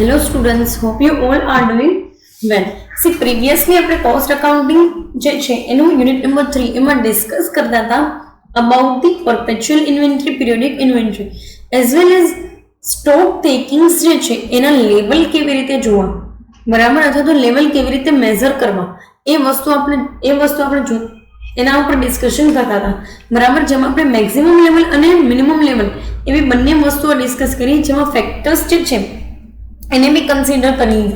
Hello students, hope you all are doing well. See, previously આપણે cost accounting જે છે એનું યુનિટ નંબર 3 એમાં ડિસ્કસ કરતા હતા about the perpetual inventory, periodic inventory as well as stock takings જે છે એના લેવલ કેવી રીતે જોવા, બરાબર, અથવા તો લેવલ કેવી રીતે મેઝર કરવા, એ વસ્તુ આપણે એના ઉપર ડિસ્કશન કરતા હતા, બરાબર. જેમાં આપણે મેક્સિમમ લેવલ અને મિનિમમ લેવલ એવી બંને વસ્તુઓ ડિસ્કસ કરી, જેમાં ફેક્ટર્સ જે છે એને બી કન્સિડર કરી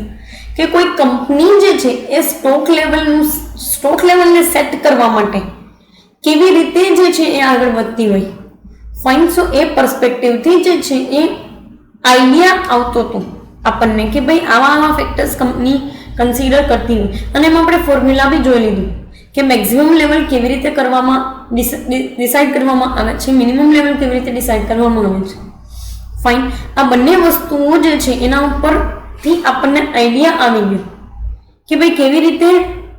કે કોઈ કંપની જે છે એ સ્ટોક લેવલને સેટ કરવા માટે કેવી રીતે જે છે એ આગળ વધતી હોય. ફાઇન. સો એ પર્સપેક્ટિવથી જે છે એ આઈડિયા આવતો હતો આપણને કે ભાઈ આવા ફેક્ટર્સ કંપની કન્સિડર કરતી હોય, અને એમાં આપણે ફોર્મ્યુલા બી જોઈ લીધું કે મેક્સિમમ લેવલ કેવી રીતે કરવામાં ડિસાઇડ કરવામાં આવે છે, મિનિમમ લેવલ કેવી રીતે ડિસાઇડ કરવામાં આવે છે. ફાઇન. આ બંને વસ્તુઓ જે છે એના ઉપરથી આપણને આઈડિયા આવી ગયો કે ભાઈ કેવી રીતે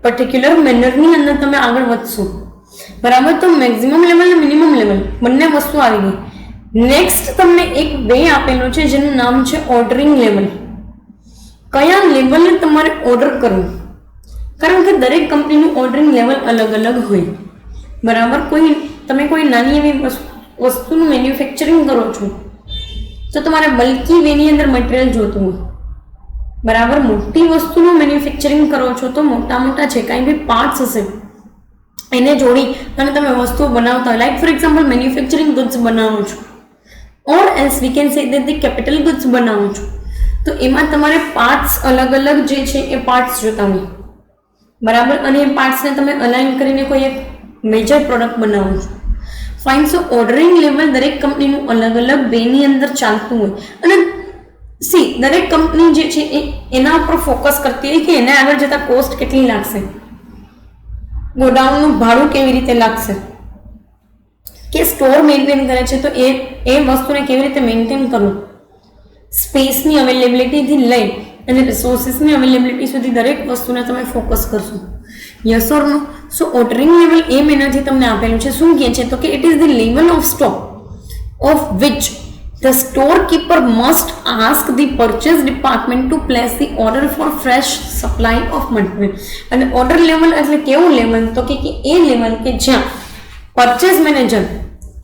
પર્ટિક્યુલર મેનરની અંદર તમે આગળ વધશો, બરાબર. તો મેક્સિમમ લેવલ અને મિનિમમ લેવલ બંને વસ્તુ આવી ગઈ. નેક્સ્ટ તમને એક વે આપેલો છે જેનું નામ છે ઓર્ડરિંગ લેવલ. કયા લેવલે તમારે ઓર્ડર કરવું, કારણ કે દરેક કંપનીનું ઓર્ડરિંગ લેવલ અલગ અલગ હોય, બરાબર. તમે કોઈ નાની એવી વસ્તુનું મેન્યુફેક્ચરિંગ કરો છો તો તમારે બલ્કી વેની અંદર મટીરિયલ જોતું હોય, બરાબર. મોટી વસ્તુનું મેન્યુફેક્ચરિંગ કરો છો તો મોટા છે કાંઈ બી પાર્ટ્સ હશે એને જોડી અને તમે વસ્તુઓ બનાવતા હોય, like for example manufacturing goods બનાવો છો, or else we can say that the capital goods બનાવો છો, તો એમાં તમારે પાર્ટ્સ અલગ અલગ જે છે એ પાર્ટ્સ જોતા હોય, બરાબર. અને એ પાર્ટ્સને તમે અલાઇન કરીને કોઈ એક મેજર પ્રોડક્ટ બનાવો છો. ફાઇન. સો ઓર્ડરિંગ લેવલ દરેક કંપનીનું અલગ અલગ વેની અંદર ચાલતું હોય, અને દરેક કંપની જે છે એના ઉપર ફોકસ કરતી હોય કે એને આગળ જતા કોસ્ટ કેટલી લાગશે, ગોડાઉનનું ભાડું કેવી રીતે લાગશે, કે સ્ટોર મેન્ટેન કરે છે તો એ વસ્તુને કેવી રીતે મેન્ટેન કરવું, સ્પેસની અવેલેબિલિટીથી લઈ અને રિસોર્સિસની અવેલેબિલિટી સુધી દરેક વસ્તુને તમે ફોકસ કરશો. Yes or no? So ordering level એમ એનાથી તમને આપેલું છે. શું કહે છે તો કે it is the level of stock of which the store keeper must ask the purchase department to place the order for fresh supply of material. અને ઓર્ડર લેવલ એટલે કેવું લેવલ તો કે એ લેવલ કે જ્યાં પરચેસ મેનેજર,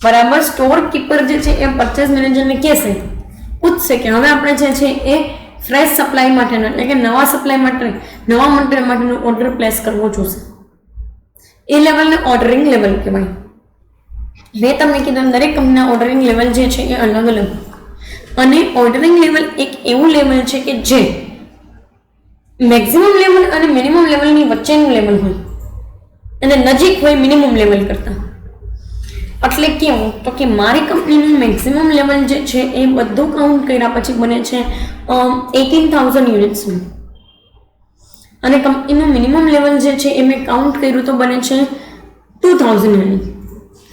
બરાબર, store keeper જે છે એ પરચેસ મેનેજરને કહેશે, પૂછશે કે હવે આપણે જે છે એ ફ્રેશ સપ્લાય માટેનો એટલે કે નવા સપ્લાય માટે, નવા મટીરિયલ માટેનો ઓર્ડર પ્લેસ કરવો જોશે. એ લેવલને ઓર્ડરિંગ લેવલ કહેવાય. મેં તમને કીધું દરેક કંપનીના ઓર્ડરિંગ લેવલ જે છે એ અલગ અલગ, અને ઓર્ડરિંગ લેવલ એક એવું લેવલ છે કે જે મેક્સિમમ લેવલ અને મિનિમમ લેવલની વચ્ચેનું લેવલ હોય અને નજીક હોય મિનિમમ લેવલ કરતા. એટલે કેવું તો કે મારી કંપનીનું મેક્સિમમ લેવલ જે છે એ બધું કાઉન્ટ કર્યા પછી બને છે 18,000 યુનિટ્સનું, અને કંપનીનું મિનિમમ લેવલ જે છે એ મેં કાઉન્ટ કર્યું તો બને છે 2,000 યુનિટ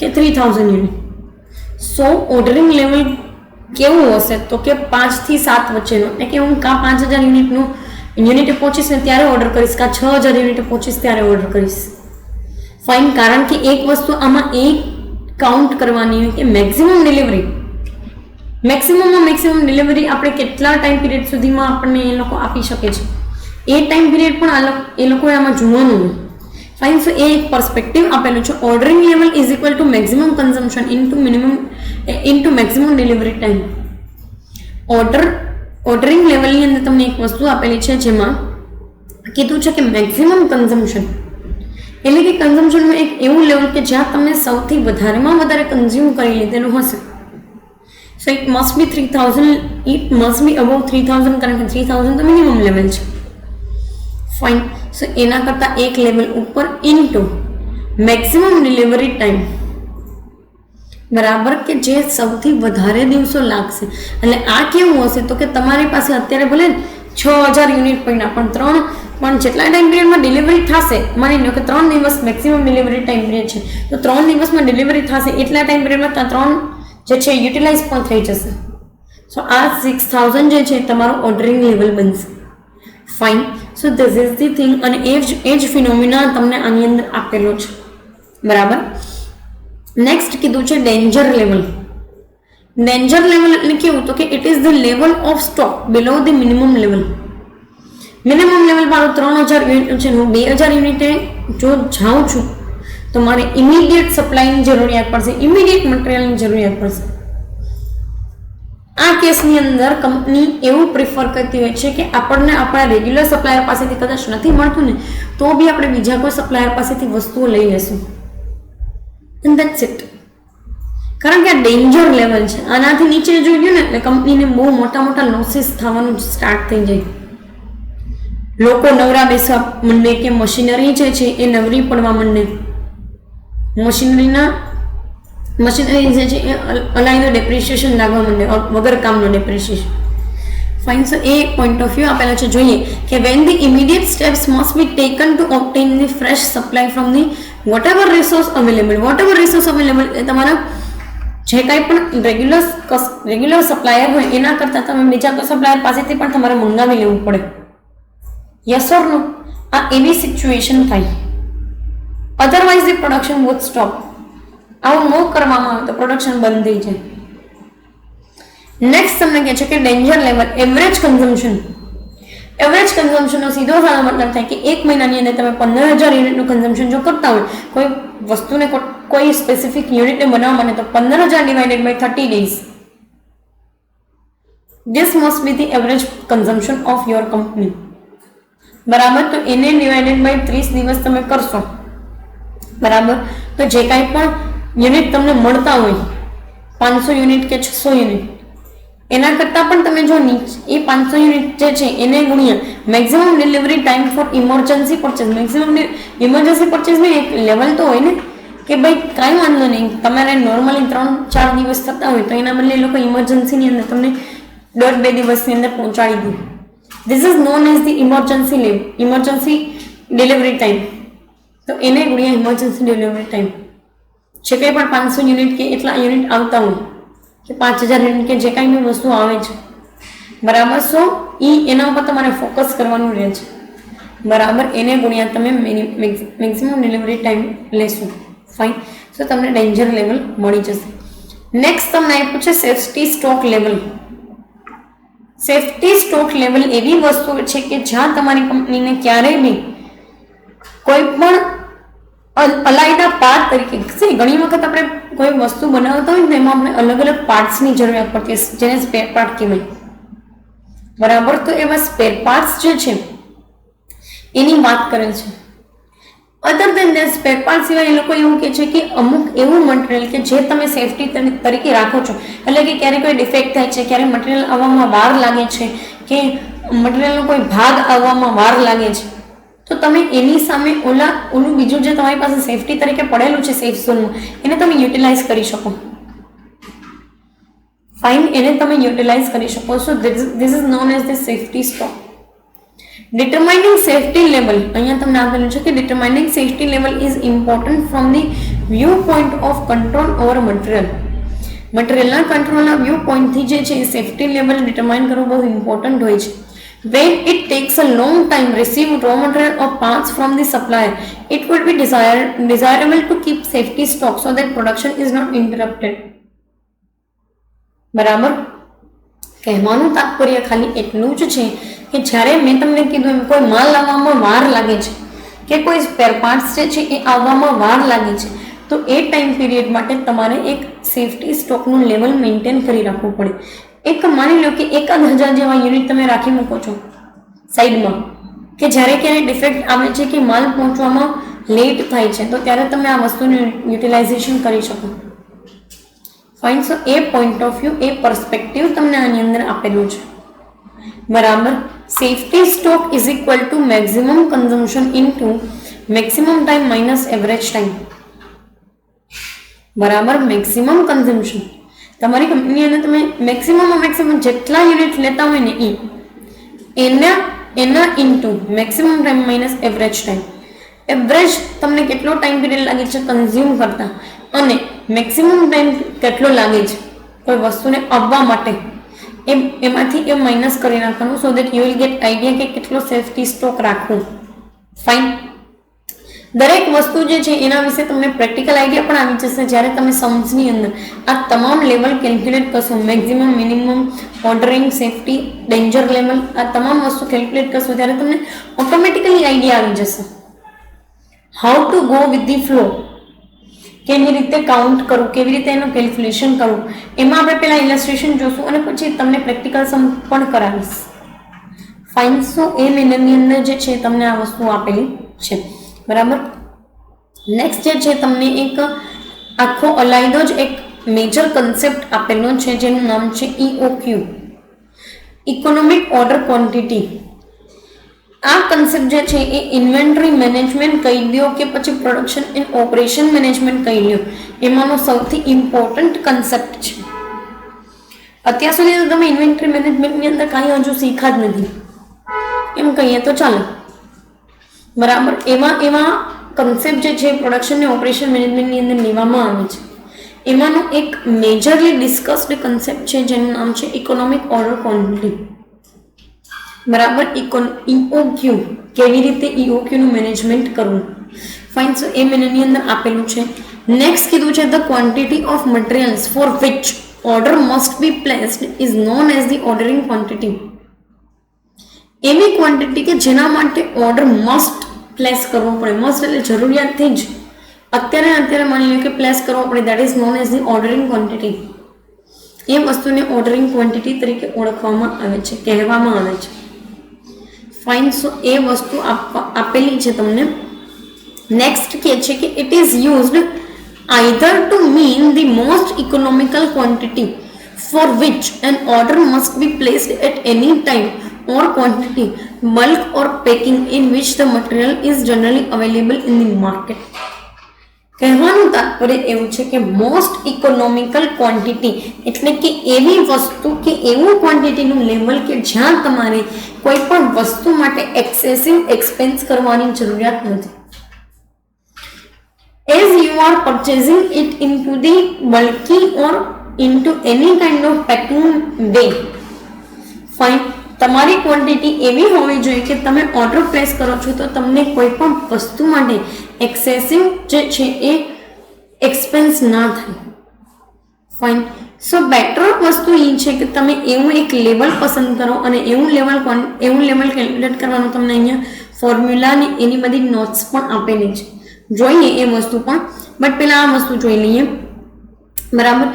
કે 3,000 યુનિટ. સો ઓર્ડરિંગ લેવલ કેવું હશે તો કે 5 થી 7 વચ્ચેનો, એટલે કે હું કાં 5,000 યુનિટનું યુનિટે પહોંચીશ ને ત્યારે ઓર્ડર કરીશ, કાં 6,000 યુનિટે પહોંચીશ ત્યારે ઓર્ડર કરીશ. ફાઇન. કારણ કે એક વસ્તુ આમાં એક કાઉન્ટ કરવાની હોય કે મેક્સિમમ ડિલિવરી આપણે કેટલા ટાઈમ પીરિયડ સુધીમાં આપણને એ લોકો આપી શકે છે, એ ટાઈમ પીરિયડ પણ એ લોકોએ આમાં જોવાનું હોય. ફાઇન. સો એ એક પર્સપેક્ટિવ આપેલું છે. Ordering level is equal to maximum consumption into maximum delivery time. Ordering લેવલની અંદર તમને એક વસ્તુ આપેલી છે જેમાં કીધું છે કે મેક્સિમમ કન્ઝમ્પશન એટલે કે કન્ઝમ્પશનનું એક એવું લેવલ કે જ્યાં તમે સૌથી વધારેમાં વધારે કન્ઝ્યુમ કરી લીધેલું હશે. So it must be 3,000, it must be above 3,000, કારણ કે 3,000 તો મિનિમમ લેવલ છે. ફાઇન. સો એના કરતાં એક લેવલ ઉપર ઇન્ટુ મેક્સિમમ ડિલિવરી ટાઈમ, બરાબર, કે જે સૌથી વધારે દિવસો લાગશે. એટલે આ કેવું હશે તો કે તમારી પાસે અત્યારે ભલે 6,000 યુનિટ પડ્યા પણ જેટલા ટાઈમ પીરિયડમાં ડિલિવરી થશે, માની લો કે 3 દિવસ મેક્સિમમ ડિલિવરી ટાઈમ પીરિયડ છે, તો 3 દિવસમાં ડિલિવરી થશે એટલા ટાઈમ પીરિયડમાં 3 જે છે યુટિલાઇઝ પણ થઈ જશે. સો આ 6,000 જે છે તમારું ઓર્ડરિંગ લેવલ બનશે. Fine. So this is the thing, અને એ જ ફિનોમિના તમને આની અંદર આપેલો છે, બરાબર. નેક્સ્ટ કીધું છે ડેન્જર લેવલ. ડેન્જર લેવલ એટલે કેવું તો કે it is the level of stock below the minimum level. Minimum level મારું 3000 યુનિટ છે, હું 2000 યુનિટે જો જાઉં છું તો મારે ઇમિડિયેટ સપ્લાયની જરૂરિયાત પડશે, ઇમિડિયેટ મટીરિયલની જરૂરિયાત પડશે. આ કેસની અંદર કંપની એવું પ્રિફર કરતી હોય છે કે આપણને આપણા રેગ્યુલર સપ્લાયર પાસેથી કદાચ નથી મળતું ને તો બી આપણે બીજા કોઈ સપ્લાયર પાસેથી વસ્તુઓ લઈ લેશું. And that's it. કારણ કે આ ડેન્જર લેવલ છે. આનાથી નીચે જોઈ લો ને એટલે કંપનીને બહુ મોટા મોટા લોસીસ થવાનું સ્ટાર્ટ થઈ જાય. લોકો નવરા બેસવા માંડે કે મશીનરી જે છે એ નવરી પડવા માંડે. મશીનરી જે છે એ અલાયનું ડેપ્રિશિએશન લાગવા માંડે, વગર કામનું ડેપ્રિશિએશન. ફાઇન. સો એ પોઈન્ટ ઓફ વ્યૂ આપેલો છે. જોઈએ કે when the immediate steps must be taken to obtain the fresh supply from the whatever resource available. Whatever resource available એ તમારા જે કાંઈ પણ રેગ્યુલર સપ્લાયર હોય એના કરતાં તમે બીજા કોઈ સપ્લાયર પાસેથી પણ તમારે મંગાવી લેવું પડે. Yes or no? આ એવી સિચ્યુએશન થાય. Otherwise the production would stop. આવું ન કરવામાં આવે તો પ્રોડક્શન બંધ થઈ જાય. નેક્સ્ટ તમને કહે છે કે danger level average consumption. Average કન્ઝમ્પશનનો સીધો સારો મતલબ થાય કે એક મહિનાની અંદર તમે 15000 યુનિટનું કન્ઝમ્પશન જો કરતા હોય, કોઈ વસ્તુને કોઈ સ્પેસિફિક યુનિટને બનાવવા માટે તો 15000 divided by 30 days. This must be the average consumption of your company. બરાબર. તો એને ડિવાઇડેડ બાય 30 દિવસ તમે કરશો. બરાબર. તો જે કાંઈ પણ યુનિટ તમને મળતા હોય 500 યુનિટ કે 600 યુનિટ, એના કરતાં પણ તમે જો એ 500 યુનિટ જે છે એને ગુણ્યા maximum delivery time for emergency purchase. Maximum emergency પરચેઝનું એક લેવલ તો હોય ને કે ભાઈ કાંઈ વાંધો નહીં, તમારે નોર્મલી 3-4 દિવસ થતા હોય તો એના બદલે એ લોકો ઇમરજન્સીની અંદર તમને 1.5-2 દિવસની અંદર પહોંચાડી દે. This is known as the emergency delivery time. તો એને ગુણ્યા ઇમરજન્સી ડિલિવરી ટાઈમ. જે કંઈ પણ 500 યુનિટ કે એટલા યુનિટ આવતા હોય કે 5000 યુનિટ કે જે કાંઈ બી વસ્તુ આવે છે, બરાબર. સો એના ઉપર તમારે ફોકસ કરવાનું રહે છે. બરાબર. એને ગુણ્યા તમે મેક્સિમમ ડિલિવરી ટાઈમ લેશો. ફાઇન. સો તમને ડેન્જર લેવલ મળી જશે. નેક્સ્ટ તમને આપ્યું છે safety stock level. Safety stock level એવી વસ્તુ છે કે જ્યાં તમારી કંપનીને ક્યારેય બી કોઈ પણ અલાયદા પાર્ટ તરીકે, ઘણી વખત આપણે કોઈ વસ્તુ બનાવતા હોય ને એમાં આપણે અલગ અલગ પાર્ટ્સની જરૂરિયાત પડતી હોય જેને સ્પેર પાર્ટ કહેવાય. બરાબર. તો એવા સ્પેર પાર્ટ્સ જે છે એની વાત કરે છે. અધર દેન ધેટ સ્પેર પાર્ટ સિવાય એ લોકો એવું કહે છે કે અમુક એવું મટીરિયલ કે જે તમે સેફટી તરીકે રાખો છો, એટલે કે ક્યારે કોઈ ડિફેક્ટ થાય છે, ક્યારે મટીરિયલ આવવામાં વાર લાગે છે કે મટીરિયલનો કોઈ ભાગ આવવામાં વાર લાગે છે, તો તમે એની સામે ઓલું બીજું જે તમારી પાસે સેફટી તરીકે પડેલું છે સેફ ઝોનમાં એને તમે યુટિલાઇઝ કરી શકો. ફાઇન. એને તમે યુટિલાઇઝ કરી શકો. So this is known as the safety stock. Determining safety level. અહીંયા તમને આપેલું છે કે determining safety level is important from the view point of control over material. મટીરિયલના કંટ્રોલના વ્યૂ પોઈન્ટથી જે છે એ સેફટી લેવલ ડિટરમાઇન કરવું બહુ ઇમ્પોર્ટન્ટ હોય છે. When it takes a long time receive raw material or parts from the supplier, it would be desirable to keep safety stock so that production is not interrupted. બરાબર. કહેવાનું તાત્પર્ય ખાલી એટલું જ છે કે જ્યારે મેં તમને કીધું એમ કોઈ માલ આવવામાં વાર લાગે છે કે કોઈ સ્પેર પાર્ટ્સ જે છે એ આવવામાં વાર લાગે છે, તો એ ટાઈમ પીરિયડ માટે તમારે એક સેફટી સ્ટોકનું લેવલ મેન્ટેન કરી રાખવું પડે. એક માની લો કે 1000 જેવા યુનિટ તમે રાખી મૂકો છો સાઈડમાં, કે જ્યારે ક્યારે ડિફેક્ટ આવે છે કે માલ પહોંચવામાં લેટ થાય છે તો ત્યારે તમે આ વસ્તુનું યુટિલાઇઝેશન કરી શકો. ફાઇન. સો એ point of view, A perspective તમને આની અંદર આપેલું છે. બરાબર. Safety stock is equal to maximum consumption into maximum time minus average time. બરાબર. મેક્સિમમ કન્ઝમ્પશન તમારી કંપની અંદર તમે મેક્સિમમ જેટલા યુનિટ લેતા હોય ને એના into maximum time minus average time. Average તમને કેટલો ટાઈમ પીરિયડ લાગે છે કન્ઝ્યુમ કરતા અને મેક્સિમમ ટાઈમ કેટલો લાગે છે કોઈ વસ્તુને આવવા માટે, એમાંથી એ માઇનસ કરી નાખવાનું so that you will get idea કે કેટલો સેફટી સ્ટોક રાખવું. ફાઇન. દરેક વસ્તુ જે છે એના વિશે તમને પ્રેક્ટિકલ આઈડિયા પણ આવી જશે જ્યારે તમે सम्सની અંદર આ તમામ લેવલ કેલ્ક્યુલેટ કરશો, maximum, minimum, ordering, safety, danger level, આ તમામ વસ્તુ કેલ્ક્યુલેટ કરશો ત્યારે તમને ઓટોમેટિકલી આઈડિયા આવી જશે how to go with the flow, કેવી રીતે કાઉન્ટ કરવું, કેવી રીતે એનું કેલ્ક્યુલેશન કરવું. એમાં આપણે પહેલા ઇલસ્ટ્રેશન જોશું અને પછી તમને પ્રેક્ટિકલ સમ પણ કરાવીશ. ફાઇન. સો એ મહિનાની અંદર જે છે તમને આ વસ્તુ આપેલી છે, બરાબર. નેક્સ્ટ જે છે તમને એક આખો અલાયદો જ એક મેજર કન્સેપ્ટ આપેલો છે જેનું નામ છે EOQ, ઇકોનોમિક ઓર્ડર ક્વોન્ટિટી. આ કન્સેપ્ટ જે છે એ ઇન્વેન્ટરી મેનેજમેન્ટ કહી દો કે પછી પ્રોડક્શન એન્ડ ઓપરેશન મેનેજમેન્ટ કહી લો, એમાંનો સૌથી ઇમ્પોર્ટન્ટ કન્સેપ્ટ છે. અત્યાર સુધી તો તમે ઇન્વેન્ટરી મેનેજમેન્ટની અંદર કાંઈ હજુ શીખા જ નથી એમ કહીએ તો ચાલે, બરાબર. એમાં કન્સેપ્ટ જે છે પ્રોડક્શન અને ઓપરેશન મેનેજમેન્ટની અંદર લેવામાં આવે છે. એમાંનો એક મેજરલી ડિસ્કસ્ડ કન્સેપ્ટ છે જેનું નામ છે ઇકોનોમિક ઓર્ડર ક્વોન્ટિટી, બરાબર. EOQ, કેવી રીતે EOQ નું મેનેજમેન્ટ કરવું. ફાઇન. સો એ મહિનાની અંદર આપેલું છે. નેક્સ્ટ કીધું છે the quantity of materials for which order must be placed is known as the ordering quantity. એવી ક્વોન્ટિટી કે જેના માટે ઓર્ડર મસ્ટ પ્લેસ કરવો પડે, મસ્ટ એટલે જરૂરિયાતથી જ અત્યારે માની લો કે પ્લેસ કરવો પડે, that is known as the ordering quantity. એ વસ્તુને ઓર્ડરિંગ ક્વોન્ટિટી તરીકે ઓળખવામાં આવે છે, કહેવામાં આવે છે. ફાઇન. સો એ વસ્તુ આપેલી છે તમને. નેક્સ્ટ કહે છે કે it is used either to mean the most economical quantity for which an order must be placed at any time or quantity, bulk or packing in which the material is generally available in the market. કહેવાનું તાત્પર્ય એવું છે કે most economical quantity એટલે કે એવી વસ્તુ કે એવું ક્વોન્ટિટીનું લેવલ કે જ્યાં તમારે કોઈ પણ વસ્તુ માટે એક્સેસિવ એક્સપેન્સ કરવાની જરૂરિયાત નથી. As you are purchasing it into the bulky or into any kind of packing way. Fine. તમારી ક્વોન્ટિટી એવી હોવી જોઈએ કે તમે ઓર્ડર પ્લેસ કરો છો તો તમને કોઈ પણ વસ્તુ માટે એક્સેસિવ જે છે એ એક્સપેન્સ ના થાય. ફાઇન. સો બેટર વસ્તુ એ છે કે તમે એવું એક લેવલ પસંદ કરો અને એવું લેવલ કેલ્ક્યુલેટ કરવાનું તમને અહીંયા ફોર્મ્યુલાની એની બધી નોટ્સ પણ આપેલી છે, જોઈએ એ વસ્તુ પણ. બટ પહેલાં આ વસ્તુ જોઈ લઈએ, બરાબર.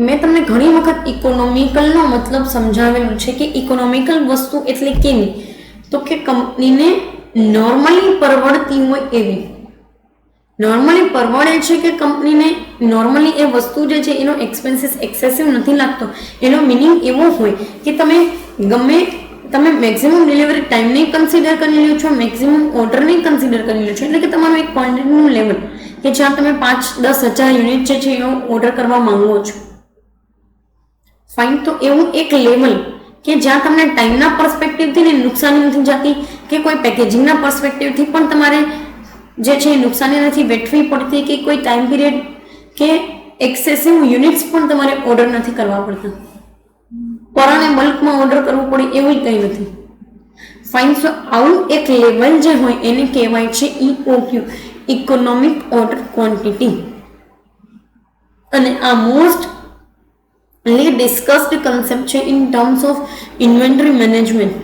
મેં તમને ઘણી વખત ઇકોનોમિકલનો મતલબ સમજાવેલું છે કે ઇકોનોમિકલ વસ્તુ એટલે કેવી, તો કે કંપનીને નોર્મલી પરવડતી હોય એવી. નોર્મલી પરવડે છે કે કંપનીને નોર્મલી એ વસ્તુ જે છે એનો એક્સપેન્સીસ એક્સેસિવ નથી લાગતો. એનો મિનિંગ એવો હોય કે તમે મેક્સિમમ ડિલિવરી ટાઈમને કન્સિડર કરી લો છો, મેક્સિમમ ઓર્ડરને કન્સિડર કરી લો છો. એટલે કે તમારું એક ક્વોન્ટિટીનું લેવલ કે જ્યાં તમે 5-10 હજાર યુનિટ જે છે એનો ઓર્ડર કરવા માંગો છો. ફાઇન. તો એવું એક લેવલ કે જ્યાં તમને ટાઈમના પર્સપેક્ટિવથી ને નુકસાની નથી જતી કે કોઈ પેકેજિંગના પર્સપેક્ટિવથી પણ તમારે જે છે નુકસાની નથી વેઠવી પડતી કે કોઈ ટાઈમ પીરિયડ કે એક્સેસિવ યુનિટ્સ પણ તમારે ઓર્ડર નથી કરવા પડતા, પરાણે બલ્કમાં ઓર્ડર કરવું પડે એવું કંઈ નથી. ફાઇન. સો આવું એક લેવલ જે હોય એને કહેવાય છે EOQ, ઇકોનોમિક ઓર્ડર ક્વોન્ટિટી. અને આ મોસ્ટ ડિસ્કસ્ડ કન્સેપ્ટ છે in terms of inventory management.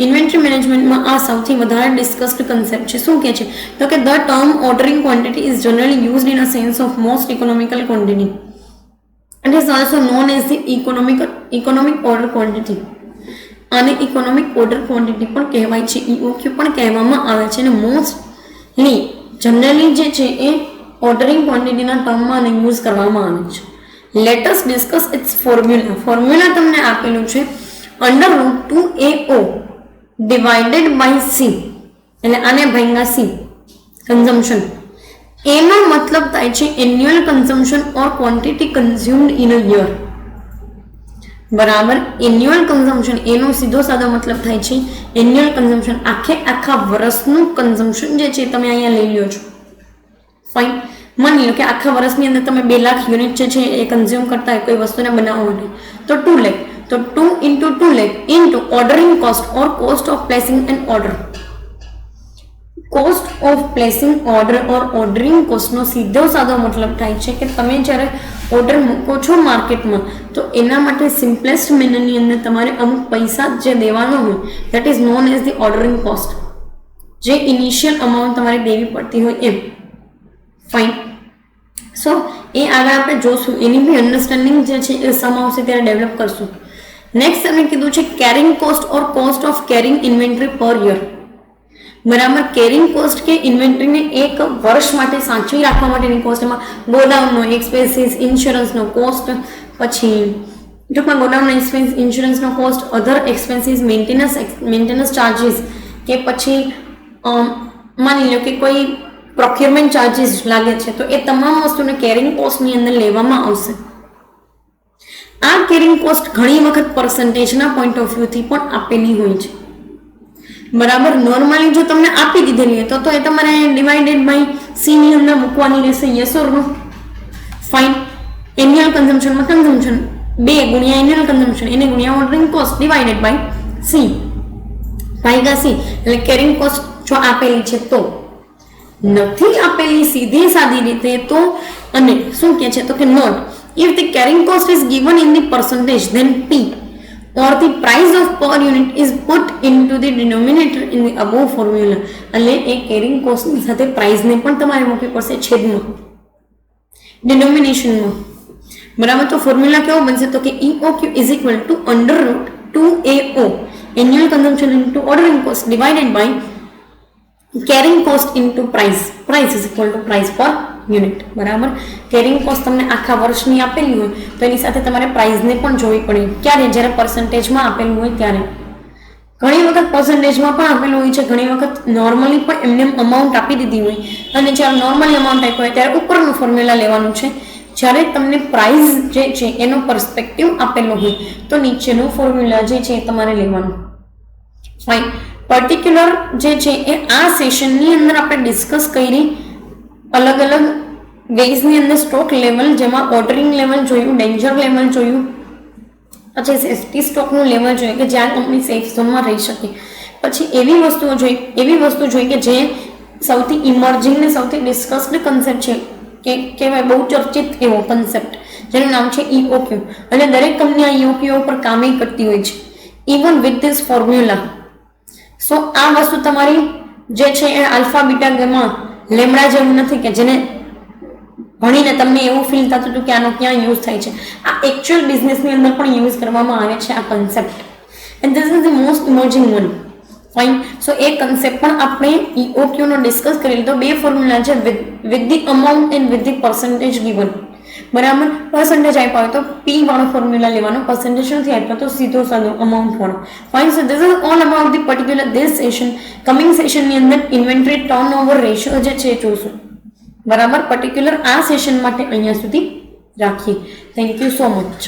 Inventory મેનેજમેન્ટમાં આ સૌથી વધારે ડિસ્કસ્ડ કન્સેપ્ટ છે. શું કહે છે તો કે the term ordering quantity is generally used in a sense of most economical quantity. It is also known as the economic order quantity. આને ઇકોનોમિક ઓર્ડર ક્વોન્ટિટી પણ કહેવાય છે, EOQ પણ કહેવામાં આવે છે. અને મોસ્ટલી જનરલી જે છે એ ઓર્ડરિંગ ક્વોન્ટિટીના ટર્મમાં આને યુઝ કરવામાં આવે છે. Let us discuss its formula. Formula તમને આપેલું છે √2AO divided by C, એટલે આને ભાગ્યા C કન્ઝમ્પશન. એનો મતલબ થાય છે annual consumption or quantity consumed in a year, બરાબર. એન્યુઅલ કન્ઝમ્પશન એનો સીધો સાદો મતલબ થાય છે એન્યુઅલ કન્ઝમ્પશન, આખા વર્ષનું કન્ઝમ્પશન જે છે તમે અહીંયા લઈ લ્યો છો. ફાઇન. માની લો કે આખા વર્ષની અંદર તમે 2 લાખ યુનિટ જે છે એ કન્ઝ્યુમ કરતા હોય કોઈ વસ્તુને બનાવવા માટે, તો 2 લાખ, તો 2 × 2 lakh into ordering cost or cost of placing an order. Cost of placing order or ordering કોસ્ટનો સીધો સાદો મતલબ થાય છે કે તમે જ્યારે ઓર્ડર મૂકો છો માર્કેટમાં તો એના માટે સિમ્પલેસ્ટ મેનરની અંદર તમારે અમુક પૈસા જે દેવાનો હોય that is known as the ordering cost, જે ઇનિશિયલ અમાઉન્ટ તમારે દેવી પડતી હોય એમ. ફાઇન. સો એ આગળ આપણે જોશું, એની બી અન્ડરસ્ટેન્ડિંગ જે છે એ સમ આવશે ત્યારે ડેવલપ કરશું. નેક્સ્ટ અમે કીધું છે carrying cost or cost of carrying inventory per year. બરાબર, કેરિંગ કોસ્ટ કે ઇન્વેન્ટરીને એક વર્ષ માટે સાચવી રાખવા માટેની કોસ્ટ, એમાં ગોડાઉનનો એક્સપેન્સીસ, ઇન્સ્યોરન્સનો કોસ્ટ, પછી ટૂંકમાં ગોડાઉનનો એક્સપેન્સ, ઇન્સ્યોરન્સનો કોસ્ટ, અધર એક્સપેન્સીસ, મેન્ટેનન્સ ચાર્જીસ, કે પછી માની લો કે કોઈ પ્રોક્યુરમેન્ટ ચાર્જીસ લાગે છે તો એ તમામ વસ્તુને કેરિંગ કોસ્ટની અંદર લેવામાં આવશે. આ કેરિંગ કોસ્ટ ઘણી વખત પર્સન્ટેજના પોઈન્ટ ઓફ વ્યૂથી પણ આપેલી હોય છે. બરાબર, નોર્મલી જો તમને આપી દીધેલી હોય તો એ તમારે ડિવાઇડેડ બાય સી ની અંદર મૂકવાની રહેશે. Yes or no? Fine. Annual કન્ઝમ્પશનમાં કન્ઝમ્પશન 2 ગુણ્યા એન્યુઅલ કન્ઝમ્પશન, એને ગુણ્યા ordering cost divided by C, ભાગ્યા સી. એટલે કેરિંગ કોસ્ટ જો આપેલી છે તો, નથી આપેલી સીધી સાદી રીતે તો, અને શું કહે છે તો કે not if the carrying cost is given in the percentage then P or the price of per unit is put into the denominator in the above formula. એટલે એ carrying cost ની સાથે price ને પણ તમારે મૂકવી પડશે છેદમાં, denominationમાં. બરાબર, તો ફોર્મ્યુલા કેવો બનશે તો કે EOQ is equal to under root 2AO annual consumption into ordering cost divided by carrying cost into price is equal to price per unit. બરાબર, કેરિંગ કોસ્ટ તમને આખા વર્ષની આપેલી હોય તો એની સાથે તમારે પ્રાઇસને પણ જોવી પડે. ક્યારે? જ્યારે પર્સન્ટેજમાં આપેલું હોય ત્યારે. ઘણી વખત પર્સન્ટેજમાં પણ આપેલું હોય છે, ઘણી વખત નોર્મલી પણ એમને અમાઉન્ટ આપી દીધી હોય, અને જ્યારે નોર્મલી અમાઉન્ટ આપ્યો હોય ત્યારે ઉપરનું ફોર્મ્યુલા લેવાનું છે. જ્યારે તમને પ્રાઇસ જે છે એનો પર્સપેક્ટિવ આપેલો હોય તો નીચેનું ફોર્મ્યુલા જે છે એ તમારે લેવાનું. ફાઇન. પર્ટિક્યુલર જે છે એ આ સેશનની અંદર આપણે ડિસ્કસ કરી અલગ અલગ વેઝની અંદર. સ્ટોક લેવલ, જેમાં ઓર્ડરિંગ લેવલ જોયું, ડેન્જર લેવલ જોયું, પછી સેફ્ટી સ્ટોકનું લેવલ જોયું કે જ્યાં કંપની સેફ ઝોનમાં રહી શકે. પછી એવી વસ્તુ જોઈ કે જે સૌથી ઇમર્જિંગ ને સૌથી ડિસ્કસ્ડ કન્સેપ્ટ છે, કે કહેવાય બહુ ચર્ચિત એવો કન્સેપ્ટ જેનું નામ છે EOQ. અને દરેક કંપની આ EOQ ઉપર કામ કરતી હોય છે, ઇવન વિથ ધીસ ફોર્મ્યુલા. સો આ વસ્તુ તમારી જે છે એ આલ્ફા બીટા ગામા લેમડા જેવું નથી કે જેને ભણીને તમને એવું ફીલ થતું હતું કે આનો ક્યાં યુઝ થાય છે. આ એકચ્યુઅલ બિઝનેસની અંદર પણ યુઝ કરવામાં આવે છે આ concept, and this is the most emerging one. Fine. So A concept પણ આપણે EOQ નો ડિસ્કસ કરી લીધો. 2 ફોર્મ્યુલા છે, with the amount and with the percentage given. બરાબર, પર્સન્ટેજ આપ્યો હોય તો P વાળો ફોર્મ્યુલા લેવાનો, પર્સન્ટેજ નથી આપ્યો તો સીધો સાદો અમાઉન્ટ વાળો. Fine. So this is all about the particular this session. Coming સેશનની અંદર ઇન્વેન્ટરી ટર્નઓવર રેશિયો જે છે જોશું. બરાબર, પર્ટિક્યુલર આ સેશન માટે અહીંયા સુધી રાખીએ. Thank you so much.